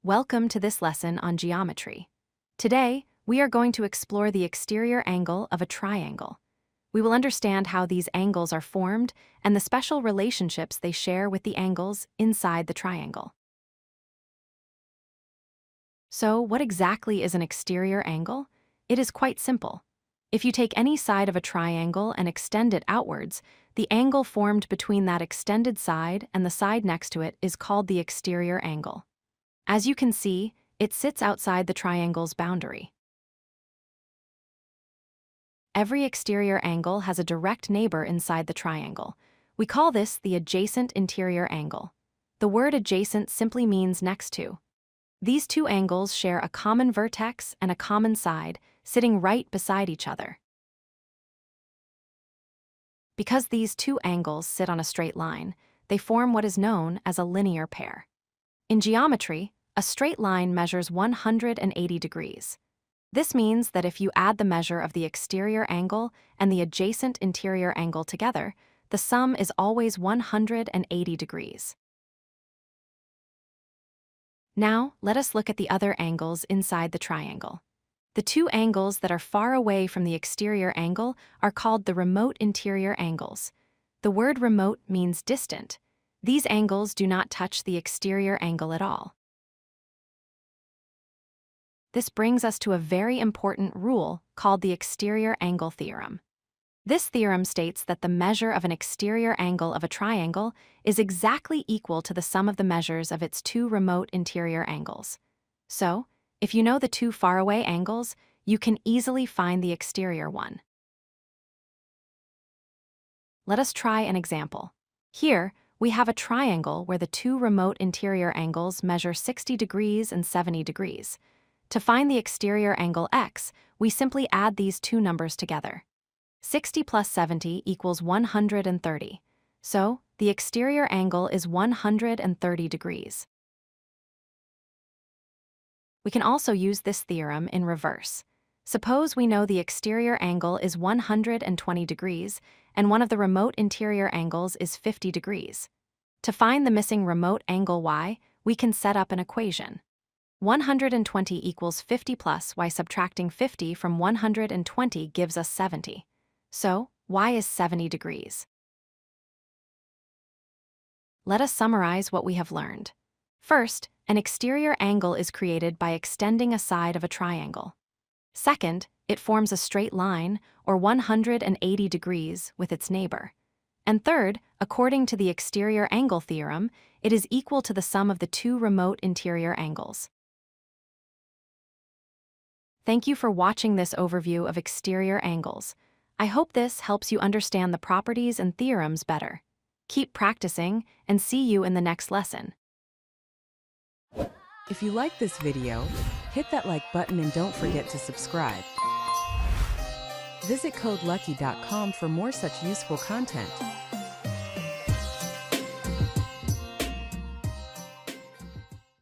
Welcome to this lesson on geometry. Today, we are going to explore the exterior angle of a triangle. We will understand how these angles are formed and the special relationships they share with the angles inside the triangle. So, what exactly is an exterior angle? It is quite simple. If you take any side of a triangle and extend it outwards, the angle formed between that extended side and the side next to it is called the exterior angle. As you can see, it sits outside the triangle's boundary. Every exterior angle has a direct neighbor inside the triangle. We call this the adjacent interior angle. The word adjacent simply means next to. These two angles share a common vertex and a common side, sitting right beside each other. Because these two angles sit on a straight line, they form what is known as a linear pair. In geometry, a straight line measures 180 degrees. This means that if you add the measure of the exterior angle and the adjacent interior angle together, the sum is always 180 degrees. Now, let us look at the other angles inside the triangle. The two angles that are far away from the exterior angle are called the remote interior angles. The word remote means distant. These angles do not touch the exterior angle at all. This brings us to a very important rule called the Exterior Angle Theorem. This theorem states that the measure of an exterior angle of a triangle is exactly equal to the sum of the measures of its two remote interior angles. So, if you know the two faraway angles, you can easily find the exterior one. Let us try an example. Here, we have a triangle where the two remote interior angles measure 60 degrees and 70 degrees. To find the exterior angle x, we simply add these two numbers together. 60 plus 70 equals 130. So, the exterior angle is 130 degrees. We can also use this theorem in reverse. Suppose we know the exterior angle is 120 degrees and one of the remote interior angles is 50 degrees. To find the missing remote angle y, we can set up an equation. 120 equals 50 plus y subtracting 50 from 120 gives us 70. So, y is 70 degrees. Let us summarize what we have learned. First, an exterior angle is created by extending a side of a triangle. Second, it forms a straight line, or 180 degrees, with its neighbor. And third, according to the exterior angle theorem, it is equal to the sum of the two remote interior angles. Thank you for watching this overview of exterior angles. I hope this helps you understand the properties and theorems better. Keep practicing, and see you in the next lesson. If you like this video, hit that like button and don't forget to subscribe. Visit codelucky.com for more such useful content.